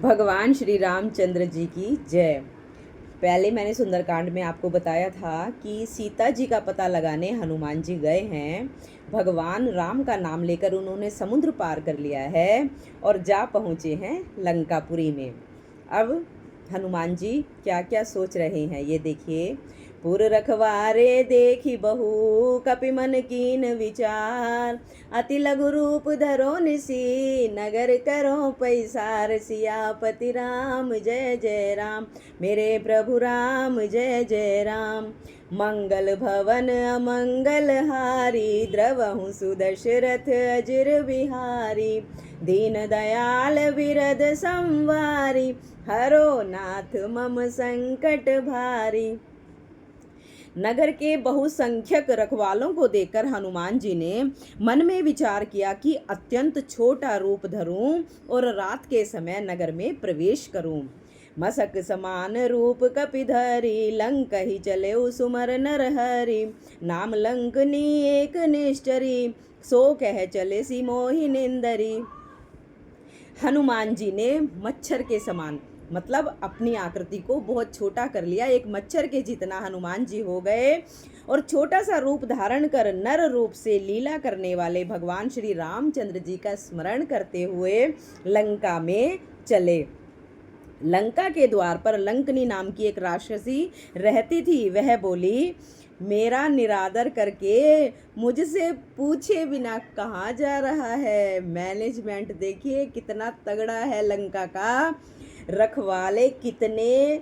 भगवान श्री रामचंद्र जी की जय। पहले मैंने सुंदरकांड में आपको बताया था कि सीता जी का पता लगाने हनुमान जी गए हैं। भगवान राम का नाम लेकर उन्होंने समुद्र पार कर लिया है और जा पहुँचे हैं लंकापुरी में। अब हनुमान जी क्या क्या सोच रहे हैं ये देखिए। पुर रखवारे देखी बहु कपि मन कीन विचार, अति लघु रूप धरो निसी नगर करो पैसार। सियापति राम जय जय राम, मेरे प्रभु राम जय जय राम। मंगल भवन अमंगल हारी, द्रवहु सुदशरथ अजिर बिहारी। दीन दयाल विरद संवारी, हरो नाथ मम संकट भारी। नगर के बहुसंख्यक रखवालों को देखकर हनुमान जी ने मन में विचार किया कि अत्यंत छोटा रूप धरूं और रात के समय नगर में प्रवेश करूं। मसक समान रूप कपिधरी, लंक ही चले सुमर नरहरि। नाम लंकनी एक निष्ठरी, सो कह चले सी मोहि निंदरी। हनुमान जी ने मच्छर के समान मतलब अपनी आकृति को बहुत छोटा कर लिया, एक मच्छर के जितना हनुमान जी हो गए और छोटा सा रूप धारण कर नर रूप से लीला करने वाले भगवान श्री रामचंद्र जी का स्मरण करते हुए लंका में चले। लंका के द्वार पर लंकनी नाम की एक राक्षसी रहती थी। वह बोली, मेरा निरादर करके मुझसे पूछे बिना कहाँ जा रहा है। मैनेजमेंट देखिए कितना तगड़ा है लंका का। रखवाले कितने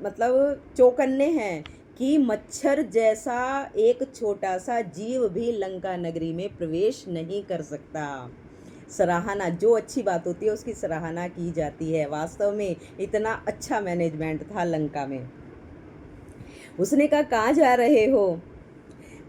मतलब चौकन्ने हैं कि मच्छर जैसा एक छोटा सा जीव भी लंका नगरी में प्रवेश नहीं कर सकता। सराहना, जो अच्छी बात होती है उसकी सराहना की जाती है। वास्तव में इतना अच्छा मैनेजमेंट था लंका में। उसने कहा, कहाँ जा रहे हो?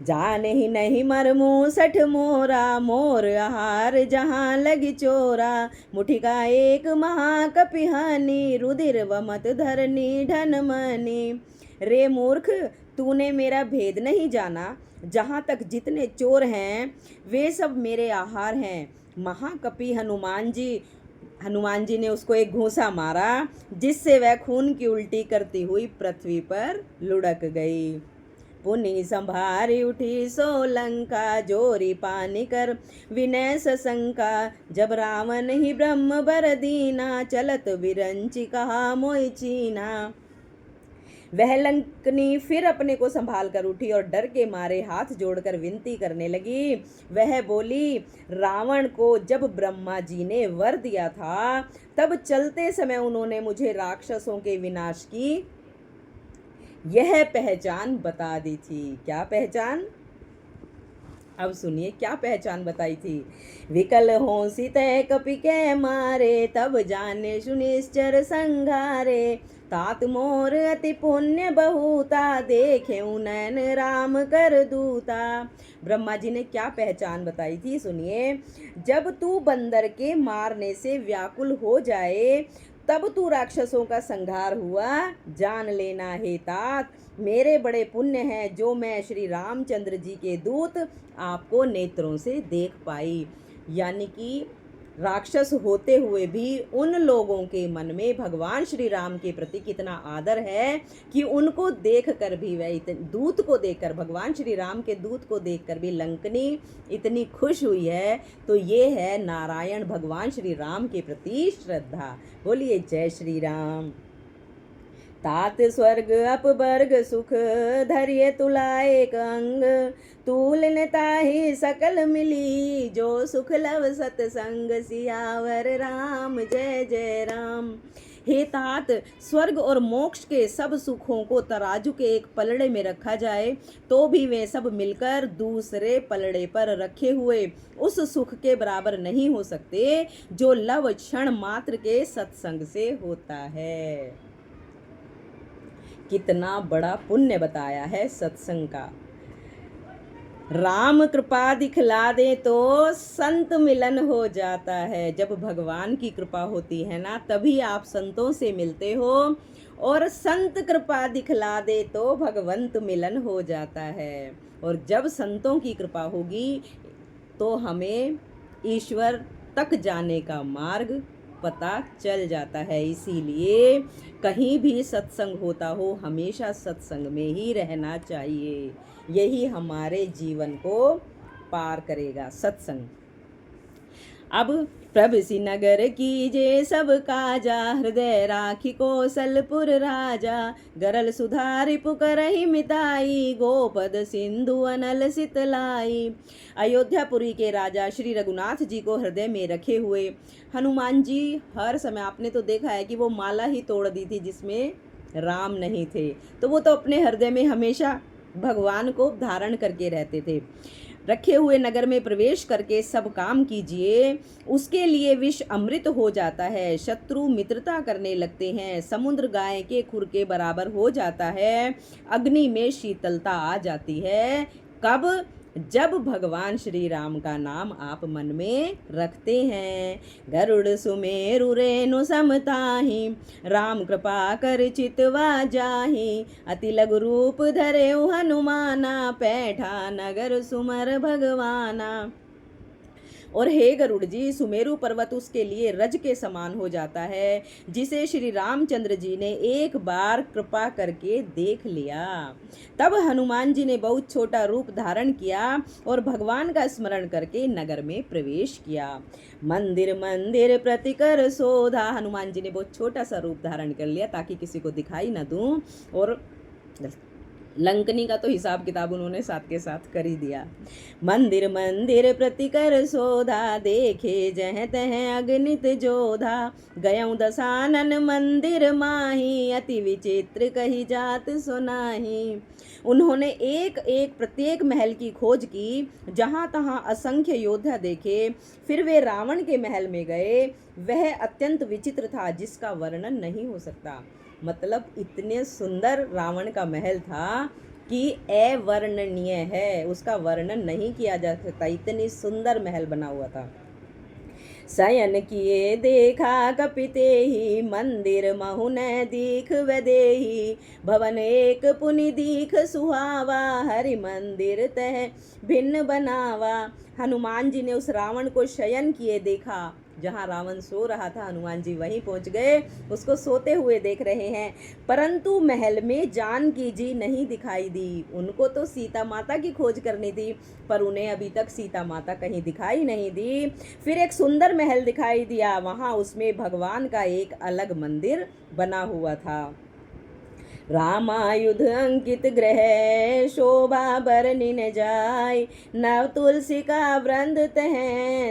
जाने ही नहीं मरमू सठ मोरा, मोर आहार जहाँ लगी चोरा। मुठी का एक महाकपिहानी, रुधिर वमत धरनी ढन मनी। रे मूर्ख, तूने मेरा भेद नहीं जाना। जहाँ तक जितने चोर हैं वे सब मेरे आहार हैं। महाकपि हनुमान जी ने उसको एक घूंसा मारा, जिससे वह खून की उल्टी करती हुई पृथ्वी पर लुढ़क गई। पुनि संभारी उठी सो लंका, जोरी पानी कर विनय सशंका। जब रावण ही ब्रह्म बर दीना, चलत बिरंची कहा मोहि चीना। वह लंकनी फिर अपने को संभाल कर उठी और डर के मारे हाथ जोड़कर विनती करने लगी। वह बोली, रावण को जब ब्रह्मा जी ने वर दिया था तब चलते समय उन्होंने मुझे राक्षसों के विनाश की यह पहचान बता दी थी। क्या पहचान? अब सुनिए क्या पहचान बताई थी। विकल हो सीते कपि के मारे, तब जाने सुनिश्चर संघारे। तात मोर अति पुण्य बहुता, देखे नैन राम कर दूता। ब्रह्मा जी ने क्या पहचान बताई थी सुनिए। जब तू बंदर के मारने से व्याकुल हो जाए तब तू राक्षसों का संहार हुआ, जान लेना हे तात। मेरे बड़े पुण्य हैं जो मैं श्री रामचंद्र जी के दूत आपको नेत्रों से देख पाई। यानी कि राक्षस होते हुए भी उन लोगों के मन में भगवान श्री राम के प्रति कितना आदर है कि उनको देखकर भी वह दूत को देखकर, भगवान श्री राम के दूत को देखकर भी लंकनी इतनी खुश हुई है। तो ये है नारायण भगवान श्री राम के प्रति श्रद्धा। बोलिए जय श्री राम। तात स्वर्ग अपवर्ग सुख, धैर्य तुला एक अंग। तूल ताहि सकल मिली, जो सुख लव सतसंग। सियावर राम जय जय राम। हे तात, स्वर्ग और मोक्ष के सब सुखों को तराजू के एक पलड़े में रखा जाए तो भी वे सब मिलकर दूसरे पलड़े पर रखे हुए उस सुख के बराबर नहीं हो सकते जो लव क्षण मात्र के सत्संग से होता है। कितना बड़ा पुण्य बताया है सत्संग का। राम कृपा दिखला दे तो संत मिलन हो जाता है। जब भगवान की कृपा होती है ना तभी आप संतों से मिलते हो, और संत कृपा दिखला दे तो भगवंत मिलन हो जाता है। और जब संतों की कृपा होगी तो हमें ईश्वर तक जाने का मार्ग पता चल जाता है। इसीलिए कहीं भी सत्संग होता हो हमेशा सत्संग में ही रहना चाहिए। यही हमारे जीवन को पार करेगा, सत्संग। अब प्रभ नगर कीजे सब काजा, हृदय राखी कौशलपुर राजा। गरल सुधारि पुकरहि मिताई, गोपद सिंधु अनल सितलाई। अयोध्यापुरी के राजा श्री रघुनाथ जी को हृदय में रखे हुए हनुमान जी हर समय, आपने तो देखा है कि वो माला ही तोड़ दी थी जिसमें राम नहीं थे, तो वो तो अपने हृदय में हमेशा भगवान को धारण करके रहते थे। रखे हुए नगर में प्रवेश करके सब काम कीजिए, उसके लिए विष अमृत हो जाता है। शत्रु मित्रता करने लगते हैं, समुद्र गाय के खुर के बराबर हो जाता है, अग्नि में शीतलता आ जाती है। कब? जब भगवान श्री राम का नाम आप मन में रखते हैं। गरुड़ सुमेरु रेणु समताहि, राम कृपा कर चितवा जाहि। अति लघु रूप धरे हनुमाना, पैठा नगर सुमर भगवाना। और हे गरुड़ जी, सुमेरु पर्वत उसके लिए रज के समान हो जाता है, जिसे श्री रामचंद्र जी ने एक बार कृपा करके देख लिया। तब हनुमान जी ने बहुत छोटा रूप धारण किया और भगवान का स्मरण करके नगर में प्रवेश किया। मंदिर मंदिर प्रतिकर शोधा, हनुमान जी ने बहुत छोटा सा रूप धारण कर लिया ताकि किसी को दिखाई न दूं, और लंकनी का तो हिसाब किताब उन्होंने साथ के साथ कर ही दिया। मंदिर मंदिर प्रतिकर शोधा, देखे जह तह अगणित जोधा। गयऊँ दसानन मंदिर माही, अति विचित्र कही जात सुनाही। उन्होंने एक एक प्रत्येक महल की खोज की, जहाँ तहाँ असंख्य योद्धा देखे। फिर वे रावण के महल में गए, वह अत्यंत विचित्र था जिसका वर्णन नहीं हो सकता। मतलब इतने सुंदर रावण का महल था कि अवर्णनीय है, उसका वर्णन नहीं किया जा सकता, इतनी सुंदर महल बना हुआ था। शयन किए देखा कपिते ही, मंदिर महु न दीख वदेही। भवन एक पुनि दीख सुहावा, हरि मंदिर तह भिन्न बनावा। हनुमान जी ने उस रावण को शयन किए देखा, जहाँ रावण सो रहा था हनुमान जी वहीं पहुँच गए, उसको सोते हुए देख रहे हैं। परंतु महल में जानकी जी नहीं दिखाई दी। उनको तो सीता माता की खोज करनी थी, पर उन्हें अभी तक सीता माता कहीं दिखाई नहीं दी। फिर एक सुंदर महल दिखाई दिया, वहाँ उसमें भगवान का एक अलग मंदिर बना हुआ था। रामायुध अंकित ग्रह, शोभा बरनी न जाय। नव तुलसी का वृंद तह,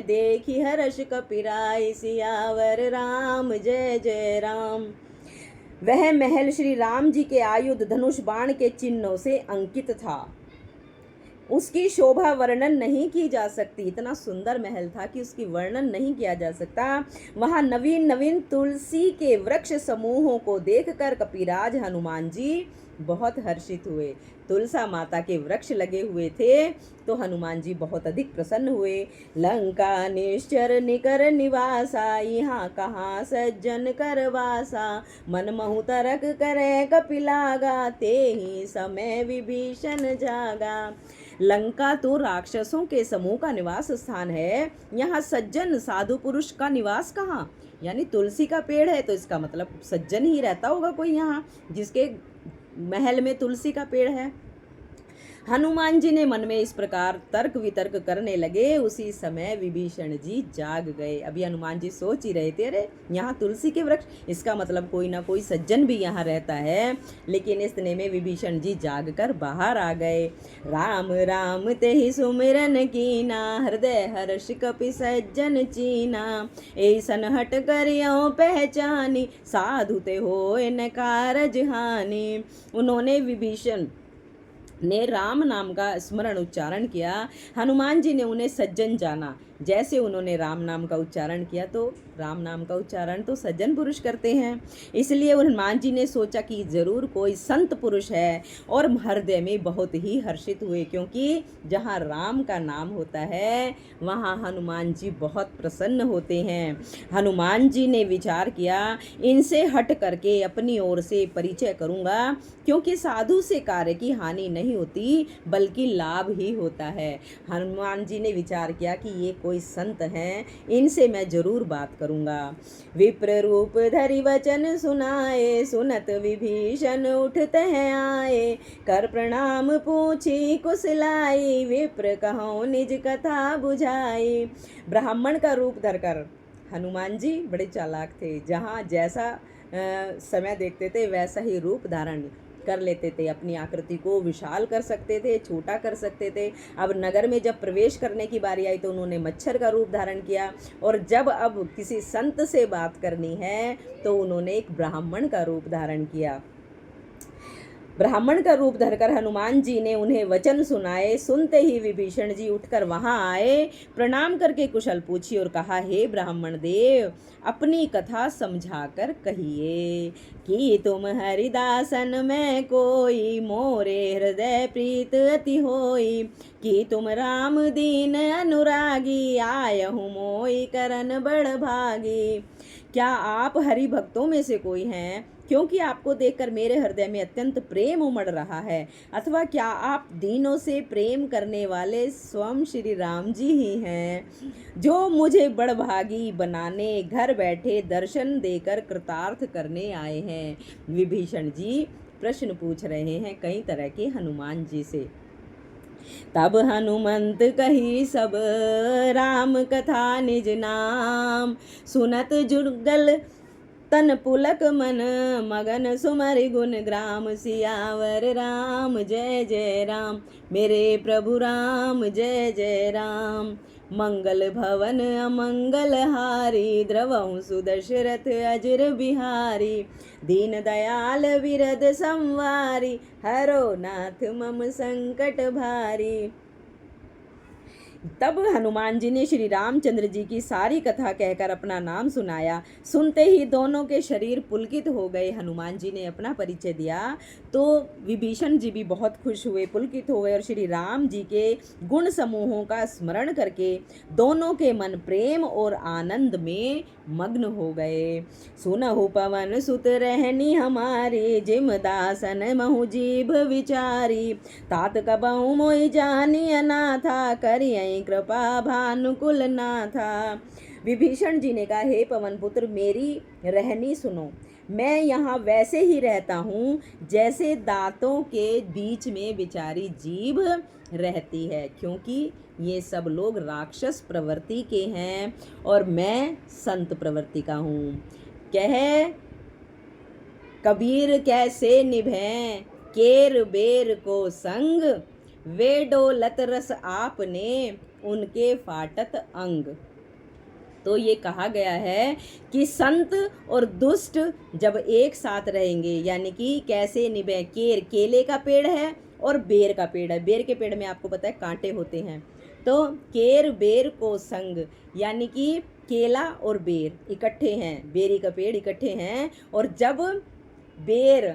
देखी हर्ष कपिराय। सियावर राम जय जय राम। वह महल श्री राम जी के आयुध धनुष बाण के चिन्हों से अंकित था। उसकी शोभा वर्णन नहीं की जा सकती, इतना सुंदर महल था कि उसकी वर्णन नहीं किया जा सकता। वहाँ नवीन नवीन तुलसी के वृक्ष समूहों को देखकर कपिराज हनुमान जी बहुत हर्षित हुए। तुलसा माता के वृक्ष लगे हुए थे तो हनुमान जी बहुत अधिक प्रसन्न हुए। लंका निश्चर निकर निवासा, यहाँ कहाँ सज्जन कर वासा। मन महु तरक करे कपिलागा, ते ही समय विभीषण जागा। लंका तो राक्षसों के समूह का निवास स्थान है, यहाँ सज्जन साधु पुरुष का निवास कहाँ? यानी तुलसी का पेड़ है तो इसका मतलब सज्जन ही रहता होगा कोई यहाँ, जिसके महल में तुलसी का पेड़ है। हनुमान जी ने मन में इस प्रकार तर्क वितर्क करने लगे। उसी समय विभीषण जी जाग गए। अभी हनुमान जी सोच ही रहे थे, अरे यहाँ तुलसी के वृक्ष, इसका मतलब कोई ना कोई सज्जन भी यहाँ रहता है। लेकिन इतने में विभीषण जी जाग कर बाहर आ गए। राम राम तेहि सुमिरन कीना, हृदय हर्ष कपि सज्जन चीना। ऐसन हट करियो पहचानी, साधु ते होए न कारज हानि। उन्होंने विभीषण ने राम नाम का स्मरण उच्चारण किया। हनुमान जी ने उन्हें सज्जन जाना। जैसे उन्होंने राम नाम का उच्चारण किया तो राम नाम का उच्चारण तो सज्जन पुरुष करते हैं, इसलिए हनुमान जी ने सोचा कि जरूर कोई संत पुरुष है और हृदय में बहुत ही हर्षित हुए, क्योंकि जहाँ राम का नाम होता है वहाँ हनुमान जी बहुत प्रसन्न होते हैं। हनुमान जी ने विचार किया, इनसे हट करके अपनी ओर से परिचय करूँगा, क्योंकि साधु से कार्य की हानि नहीं होती बल्कि लाभ ही होता है। हनुमान जी ने विचार किया कि ये कोई संत हैं, इनसे मैं जरूर बात करूँगा। विप्र रूप धरि वचन सुनाए, सुनत विभीषण उठते हैं आए। कर प्रणाम पूछी कुशलाई, विप्र कहो निज कथा बुझाई। ब्राह्मण का रूप धरकर हनुमान जी बड़े चालाक थे, जहाँ जैसा समय देखते थे वैसा ही रूप धारण कर लेते थे। अपनी आकृति को विशाल कर सकते थे, छोटा कर सकते थे। अब नगर में जब प्रवेश करने की बारी आई तो उन्होंने मच्छर का रूप धारण किया, और जब अब किसी संत से बात करनी है तो उन्होंने एक ब्राह्मण का रूप धारण किया। ब्राह्मण का रूप धरकर हनुमान जी ने उन्हें वचन सुनाए। सुनते ही विभीषण जी उठकर वहां आए, प्रणाम करके कुशल पूछी और कहा, हे ब्राह्मण देव, अपनी कथा समझाकर कहिए कि तुम हरिदासन में कोई, मोरे हृदय प्रीत अति होई। कि तुम राम दीन अनुरागी, आयहु मोई करन बड़ भागी। क्या आप हरि भक्तों में से कोई हैं? क्योंकि आपको देखकर मेरे हृदय में अत्यंत प्रेम उमड़ रहा है। अथवा क्या आप दीनों से प्रेम करने वाले स्वयं श्री राम जी ही हैं, जो मुझे बड़भागी बनाने घर बैठे दर्शन देकर कृतार्थ करने आए हैं? विभीषण जी प्रश्न पूछ रहे हैं कई तरह के हनुमान जी से। तब हनुमंत कही सब राम कथा निज नाम, सुनत जुगल तन पुलक मन, मगन सुमरि गुण ग्राम। सियावर राम जय जय राम, मेरे प्रभु राम जय जय राम। मंगल भवन अमंगल हारी, द्रवहु सुदशरथ अजर बिहारी। दीन दयाल विरद संवारी, हरो नाथ मम संकट भारी। तब हनुमान जी ने श्री रामचंद्र जी की सारी कथा कहकर अपना नाम सुनाया। सुनते ही दोनों के शरीर पुलकित हो गए। हनुमान जी ने अपना परिचय दिया तो विभीषण जी भी बहुत खुश हुए, पुलकित हो गए, और श्री राम जी के गुण समूहों का स्मरण करके दोनों के मन प्रेम और आनंद में मग्न हो गए। सुनहु पवन सुत रहनी हमारी, जिम दासन महु जीभ विचारी। तात कबहु मोहि जानी अनाथा, करियै कृपा भानुकुल नाथा। विभीषण जी ने कहा, हे पवन पुत्र, मेरी रहनी सुनो। मैं यहाँ वैसे ही रहता हूँ जैसे दांतों के बीच में बिचारी जीभ रहती है, क्योंकि ये सब लोग राक्षस प्रवृत्ति के हैं और मैं संत प्रवृत्ति का हूँ। कह कबीर कैसे निभें केर बेर को संग, वे डोलत रस आपने उनके फाटत अंग। तो ये कहा गया है कि संत और दुष्ट जब एक साथ रहेंगे, यानी कि कैसे निभे, केले का पेड़ है और बेर का पेड़ है। बेर के पेड़ में आपको पता है कांटे होते हैं, तो केर बेर को संग, यानी कि केला और बेर इकट्ठे हैं, बेरी का पेड़ इकट्ठे हैं, और जब बेर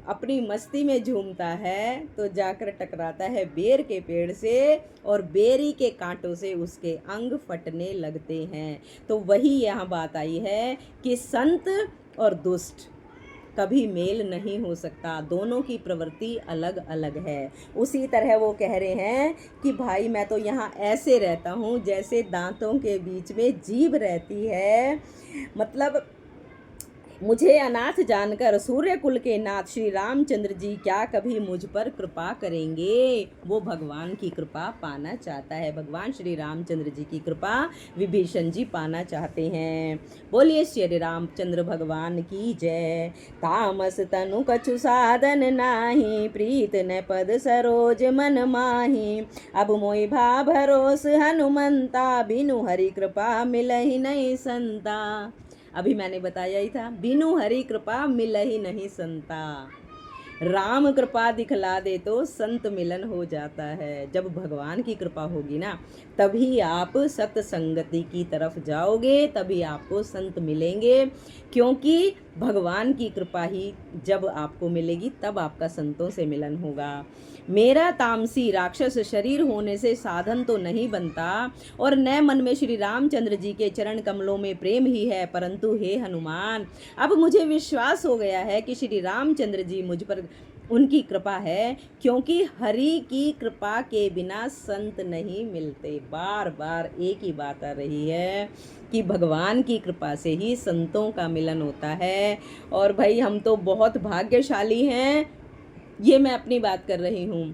अपनी मस्ती में झूमता है तो जाकर टकराता है बेर के पेड़ से, और बेरी के कांटों से उसके अंग फटने लगते हैं। तो वही यहाँ बात आई है कि संत और दुष्ट कभी मेल नहीं हो सकता, दोनों की प्रवृत्ति अलग अलग है। उसी तरह वो कह रहे हैं कि भाई मैं तो यहाँ ऐसे रहता हूँ जैसे दांतों के बीच में जीभ रहती है। मतलब मुझे अनाथ जानकर सूर्य कुल के नाथ श्री रामचंद्र जी क्या कभी मुझ पर कृपा करेंगे? वो भगवान की कृपा पाना चाहता है, भगवान श्री रामचंद्र जी की कृपा विभीषण जी पाना चाहते हैं। बोलिए श्री रामचंद्र भगवान की जय। तामस तनु कछु साधन नाही, प्रीत न पद सरोज मन माही। अब मोहि भा भरोस हनुमंता, बिनु हरि कृपा मिलहि नहीं संता। अभी मैंने बताया ही था, बिनु हरि कृपा मिलहि नहीं संता। राम कृपा दिखला दे तो संत मिलन हो जाता है। जब भगवान की कृपा होगी ना, तभी आप सत संगति की तरफ जाओगे, तभी आपको संत मिलेंगे, क्योंकि भगवान की कृपा ही जब आपको मिलेगी तब आपका संतों से मिलन होगा। मेरा तामसी राक्षस शरीर होने से साधन तो नहीं बनता, और न मन में श्री रामचंद्र जी के चरण कमलों में प्रेम ही है, परंतु हे हनुमान, अब मुझे विश्वास हो गया है कि श्री रामचंद्र जी मुझ पर उनकी कृपा है, क्योंकि हरि की कृपा के बिना संत नहीं मिलते। बार बार एक ही बात आ रही है कि भगवान की कृपा से ही संतों का मिलन होता है। और भाई हम तो बहुत भाग्यशाली हैं, ये मैं अपनी बात कर रही हूँ।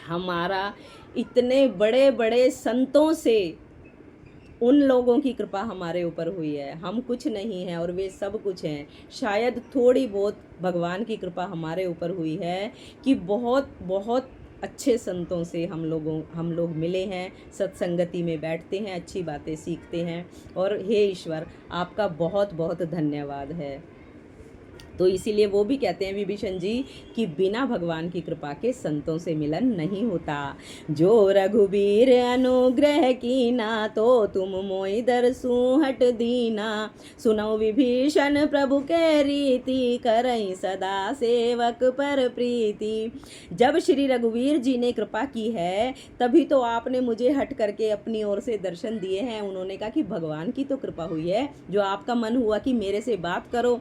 हमारा इतने बड़े बड़े संतों से उन लोगों की कृपा हमारे ऊपर हुई है। हम कुछ नहीं हैं और वे सब कुछ हैं। शायद थोड़ी बहुत भगवान की कृपा हमारे ऊपर हुई है कि बहुत बहुत अच्छे संतों से हम लोग मिले हैं, सत्संगति में बैठते हैं, अच्छी बातें सीखते हैं। और हे ईश्वर, आपका बहुत बहुत धन्यवाद है। तो इसीलिए वो भी कहते हैं विभीषण जी कि बिना भगवान की कृपा के संतों से मिलन नहीं होता। जो रघुबीर अनुग्रह कीना, तो तुम मोहि दरसु हट दीना। सुनो विभीषण प्रभु के रीति, करई सदा सेवक पर प्रीति। जब श्री रघुवीर जी ने कृपा की है, तभी तो आपने मुझे हट करके अपनी ओर से दर्शन दिए हैं। उन्होंने कहा कि भगवान की तो कृपा हुई है, जो आपका मन हुआ कि मेरे से बात करो।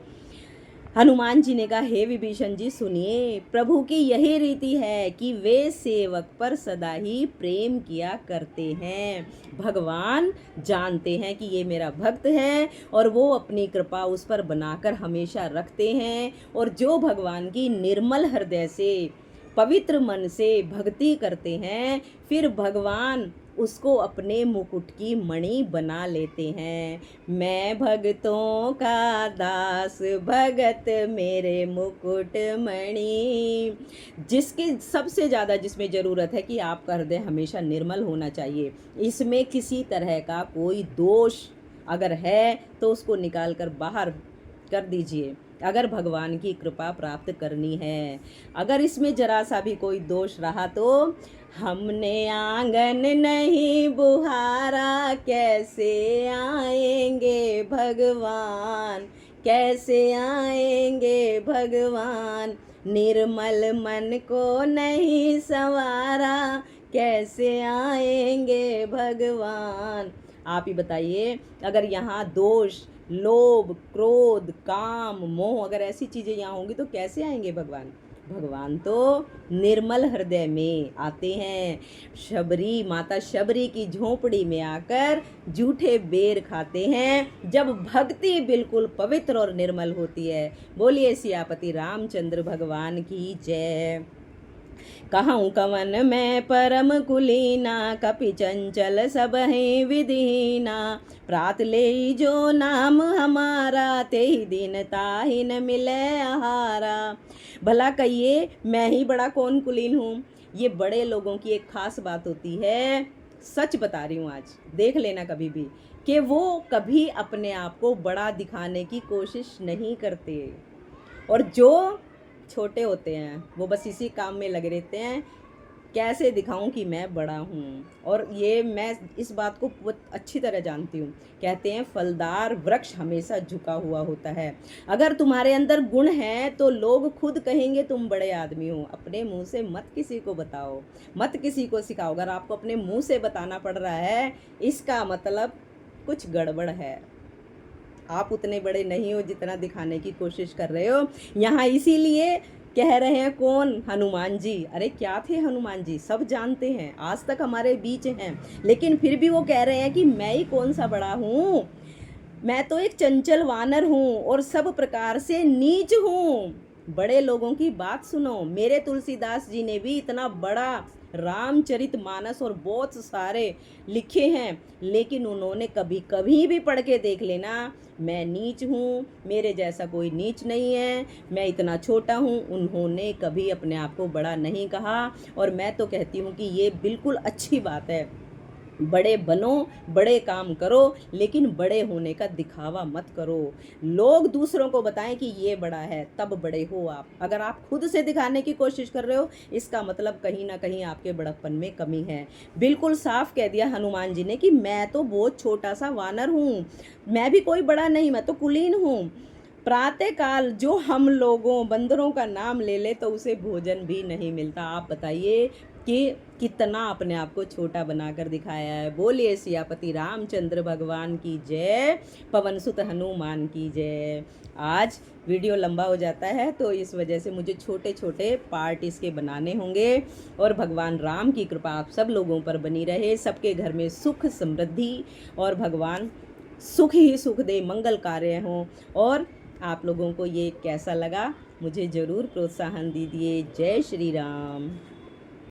हनुमान जी ने कहा, हे विभीषण जी सुनिए, प्रभु की यही रीति है कि वे सेवक पर सदा ही प्रेम किया करते हैं। भगवान जानते हैं कि ये मेरा भक्त है और वो अपनी कृपा उस पर बनाकर हमेशा रखते हैं। और जो भगवान की निर्मल हृदय से, पवित्र मन से भक्ति करते हैं, फिर भगवान उसको अपने मुकुट की मणि बना लेते हैं। मैं भक्तों का दास, भगत मेरे मुकुट मणि। जिसकी सबसे ज़्यादा जिसमें ज़रूरत है कि आपका हृदय हमेशा निर्मल होना चाहिए। इसमें किसी तरह का कोई दोष अगर है तो उसको निकाल कर बाहर कर दीजिए, अगर भगवान की कृपा प्राप्त करनी है। अगर इसमें जरा सा भी कोई दोष रहा तो हमने आंगन नहीं बुहारा, कैसे आएंगे भगवान, कैसे आएंगे भगवान। निर्मल मन को नहीं संवारा, कैसे आएंगे भगवान। आप ही बताइए, अगर यहाँ दोष, लोभ, क्रोध, काम, मोह, अगर ऐसी चीज़ें यहाँ होंगी तो कैसे आएंगे भगवान। भगवान तो निर्मल हृदय में आते हैं। शबरी, माता शबरी की झोपड़ी में आकर जूठे बेर खाते हैं, जब भक्ति बिल्कुल पवित्र और निर्मल होती है। बोलिए सियापति रामचंद्र भगवान की जय। कहूँ कवन मैं परम कुलीना, कपि चंचल सब है विधीना। प्रात ले जो नाम हमारा, ते ही दिन ताहि न मिले आहारा। भला कहिए मैं ही बड़ा कौन कुलीन हूँ। ये बड़े लोगों की एक खास बात होती है, सच बता रही हूँ, आज देख लेना कभी भी, कि वो कभी अपने आप को बड़ा दिखाने की कोशिश नहीं करते। और जो छोटे होते हैं वो बस इसी काम में लगे रहते हैं, कैसे दिखाऊं कि मैं बड़ा हूँ। और ये मैं इस बात को बहुत अच्छी तरह जानती हूँ। कहते हैं फलदार वृक्ष हमेशा झुका हुआ होता है। अगर तुम्हारे अंदर गुण है तो लोग खुद कहेंगे तुम बड़े आदमी हो। अपने मुंह से मत किसी को बताओ, मत किसी को सिखाओ। अगर आपको अपने मुंह से बताना पड़ रहा है, इसका मतलब कुछ गड़बड़ है। आप उतने बड़े नहीं हो जितना दिखाने की कोशिश कर रहे हो। यहाँ इसीलिए कह रहे हैं कौन, हनुमान जी। अरे क्या थे हनुमान जी, सब जानते हैं, आज तक हमारे बीच हैं, लेकिन फिर भी वो कह रहे हैं कि मैं ही कौन सा बड़ा हूँ, मैं तो एक चंचल वानर हूँ और सब प्रकार से नीच हूँ। बड़े लोगों की बात सुनो। मेरे तुलसीदास जी ने भी इतना बड़ा रामचरितमानस और बहुत सारे लिखे हैं, लेकिन उन्होंने कभी भी पढ़ के देख लेना, मैं नीच हूँ, मेरे जैसा कोई नीच नहीं है, मैं इतना छोटा हूँ। उन्होंने कभी अपने आप को बड़ा नहीं कहा। और मैं तो कहती हूँ कि ये बिल्कुल अच्छी बात है। बड़े बनो, बड़े काम करो, लेकिन बड़े होने का दिखावा मत करो। लोग दूसरों को बताएं कि ये बड़ा है, तब बड़े हो आप। अगर आप खुद से दिखाने की कोशिश कर रहे हो, इसका मतलब कहीं ना कहीं आपके बड़प्पन में कमी है। बिल्कुल साफ कह दिया हनुमान जी ने कि मैं तो बहुत छोटा सा वानर हूँ, मैं भी कोई बड़ा नहीं, मैं तो कुलीन हूँ। प्रातःकाल जो हम लोगों बंदरों का नाम ले ले तो उसे भोजन भी नहीं मिलता। आप बताइए कि कितना अपने आप को छोटा बनाकर दिखाया है। बोलिए सियापति रामचंद्र भगवान की जय, पवन सुत हनुमान की जय। आज वीडियो लंबा हो जाता है तो इस वजह से मुझे छोटे छोटे पार्ट इसके बनाने होंगे। और भगवान राम की कृपा आप सब लोगों पर बनी रहे, सबके घर में सुख समृद्धि और भगवान सुख ही सुख दे, मंगल कार्य हों। और आप लोगों को ये कैसा लगा मुझे ज़रूर प्रोत्साहन दीजिए। जय श्री राम।